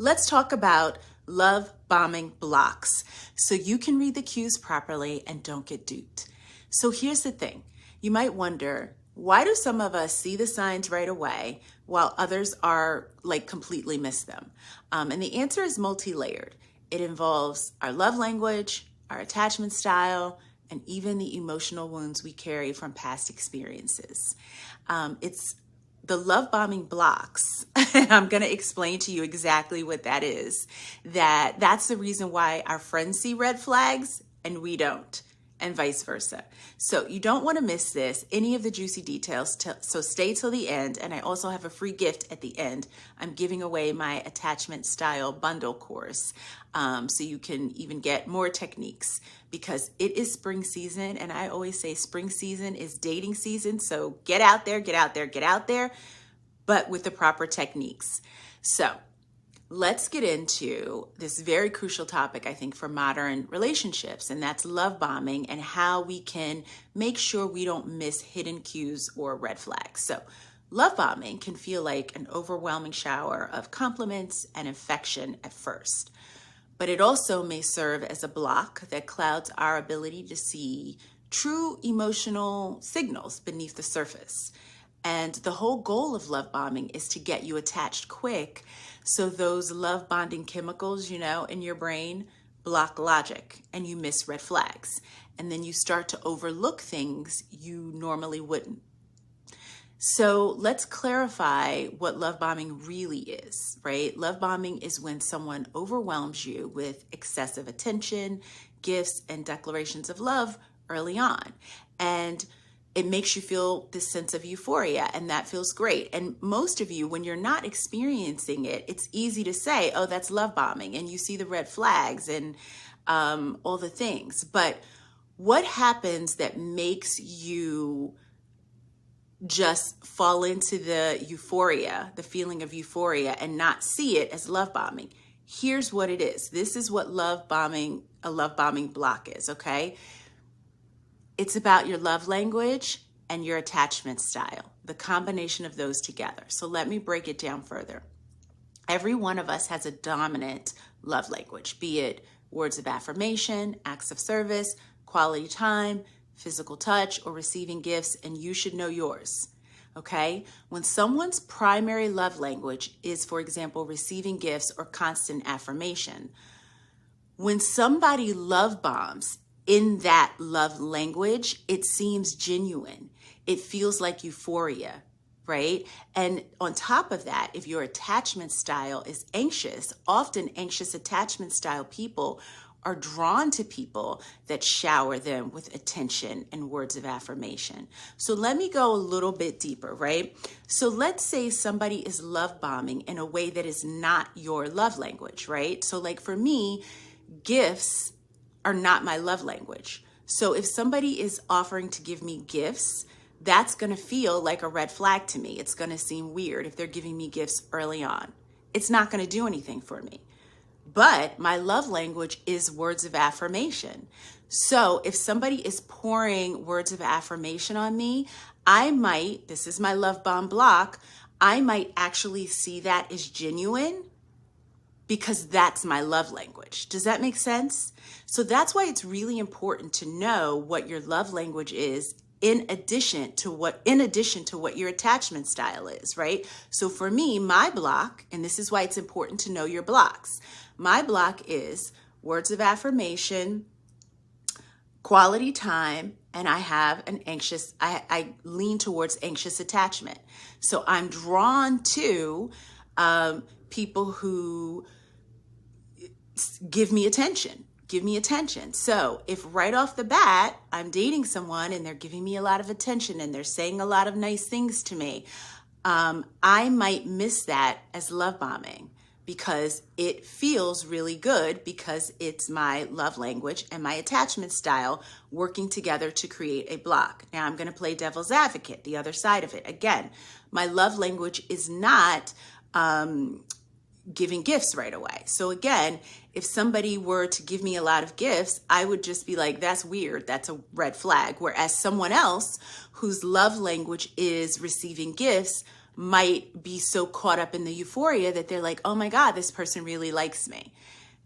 Let's talk about love bombing blocks so you can read the cues properly and don't get duped. So here's the thing. You might wonder, why do some of us see the signs right away while others are completely miss them? And the answer is multi-layered. It involves our love language, our attachment style, and even the emotional wounds we carry from past experiences. It's the love bombing blocks. I'm going to explain to you exactly what that is. That's the reason why our friends see red flags and we don't, and vice versa. So you don't want to miss this, any of the juicy details. So stay till the end. And I also have a free gift at the end. I'm giving away my attachment style bundle course. So you can even get more techniques, because it is spring season. And I always say spring season is dating season. So get out there, get out there, get out there, but with the proper techniques. So let's get into this very crucial topic, I think, for modern relationships, and that's love bombing and how we can make sure we don't miss hidden cues or red flags. So love bombing can feel like an overwhelming shower of compliments and affection at first, but it also may serve as a block that clouds our ability to see true emotional signals beneath the surface. And the whole goal of love bombing is to get you attached quick, so those love bonding chemicals, in your brain block logic and you miss red flags. And then you start to overlook things you normally wouldn't. So let's clarify what love bombing really is, right? Love bombing is when someone overwhelms you with excessive attention, gifts, and declarations of love early on. And it makes you feel this sense of euphoria, and that feels great. And most of you, when you're not experiencing it, it's easy to say, oh, that's love bombing, and you see the red flags and all the things. But what happens that makes you just fall into the euphoria, the feeling of euphoria, and not see it as love bombing? Here's what it is. This is what a love bombing block is, okay? It's about your love language and your attachment style, the combination of those together. So let me break it down further. Every one of us has a dominant love language, be it words of affirmation, acts of service, quality time, physical touch, or receiving gifts, and you should know yours, okay? When someone's primary love language is, for example, receiving gifts or constant affirmation, when somebody love bombs in that love language, it seems genuine. It feels like euphoria, right? And on top of that, if your attachment style is anxious, often anxious attachment style people are drawn to people that shower them with attention and words of affirmation. So let me go a little bit deeper, right? So let's say somebody is love bombing in a way that is not your love language, right? So like for me, gifts are not my love language. So if somebody is offering to give me gifts, that's going to feel like a red flag to me. It's going to seem weird if they're giving me gifts early on. It's not going to do anything for me. But my love language is words of affirmation. So if somebody is pouring words of affirmation on me, this is my love bomb block, I might actually see that as genuine, because that's my love language. Does that make sense? So that's why it's really important to know what your love language is in addition to what your attachment style is, right? So for me, my block, and this is why it's important to know your blocks. My block is words of affirmation, quality time, and I lean towards anxious attachment. So I'm drawn to people who give me attention. So if right off the bat, I'm dating someone and they're giving me a lot of attention and they're saying a lot of nice things to me, I might miss that as love bombing, because it feels really good, because it's my love language and my attachment style working together to create a block. Now I'm going to play devil's advocate, the other side of it. Again, my love language is not giving gifts right away. So again, if somebody were to give me a lot of gifts, I would just be like, that's weird. That's a red flag. Whereas someone else whose love language is receiving gifts might be so caught up in the euphoria that they're like, oh my God, this person really likes me.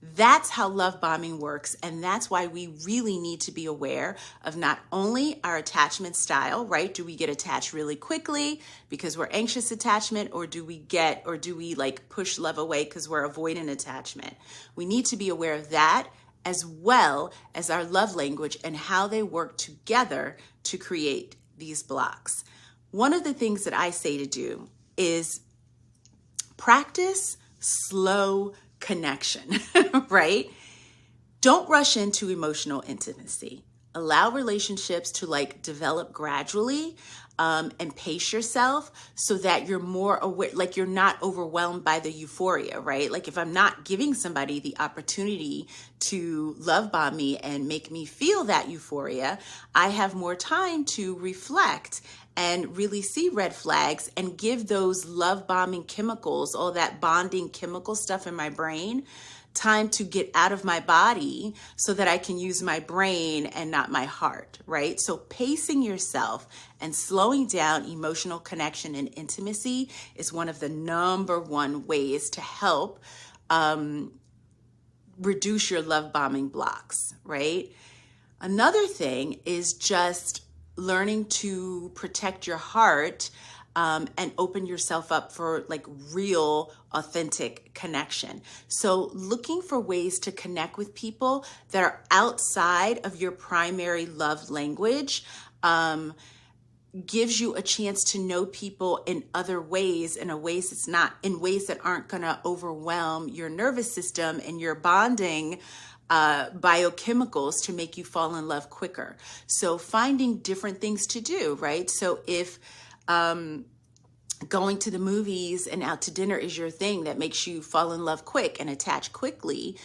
That's how love bombing works. And that's why we really need to be aware of not only our attachment style, right? Do we get attached really quickly because we're anxious attachment, or do we like push love away because we're avoidant attachment? We need to be aware of that, as well as our love language and how they work together to create these blocks. One of the things that I say to do is practice slow connection, right? Don't rush into emotional intimacy. Allow relationships to like develop gradually, and pace yourself so that you're more aware, like you're not overwhelmed by the euphoria, right? Like if I'm not giving somebody the opportunity to love bomb me and make me feel that euphoria, I have more time to reflect and really see red flags and give those love bombing chemicals, all that bonding chemical stuff in my brain, time to get out of my body so that I can use my brain and not my heart, right? So pacing yourself and slowing down emotional connection and intimacy is one of the number one ways to help reduce your love bombing blocks, right? Another thing is just learning to protect your heart and open yourself up for like real, authentic connection. So looking for ways to connect with people that are outside of your primary love language gives you a chance to know people in other ways, in ways that aren't gonna overwhelm your nervous system and your bonding biochemicals to make you fall in love quicker. So finding different things to do, right? So if going to the movies and out to dinner is your thing that makes you fall in love quick and attach quickly,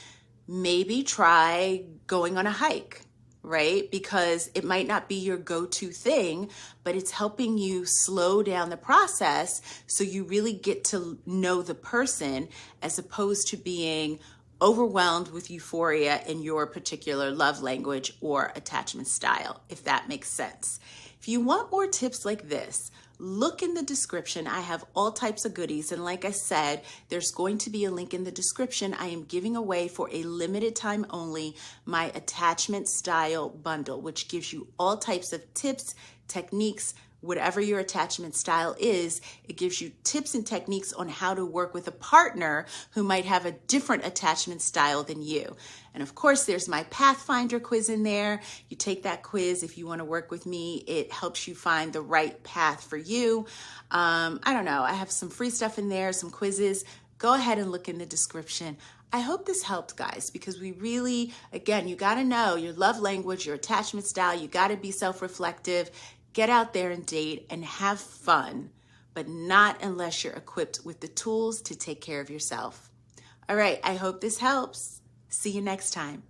maybe try going on a hike, right? Because it might not be your go-to thing, but it's helping you slow down the process so you really get to know the person as opposed to being overwhelmed with euphoria in your particular love language or attachment style, if that makes sense. If you want more tips like this, look in the description. I have all types of goodies. And like I said, there's going to be a link in the description. I am giving away for a limited time only my attachment style bundle, which gives you all types of tips, techniques, whatever your attachment style is. It gives you tips and techniques on how to work with a partner who might have a different attachment style than you. And of course, there's my Pathfinder quiz in there. You take that quiz if you want to work with me. It helps you find the right path for you. I don't know. I have some free stuff in there, some quizzes. Go ahead and look in the description. I hope this helped, guys, because we really, again, you got to know your love language, your attachment style. You got to be self-reflective. Get out there and date and have fun, but not unless you're equipped with the tools to take care of yourself. All right, I hope this helps. See you next time.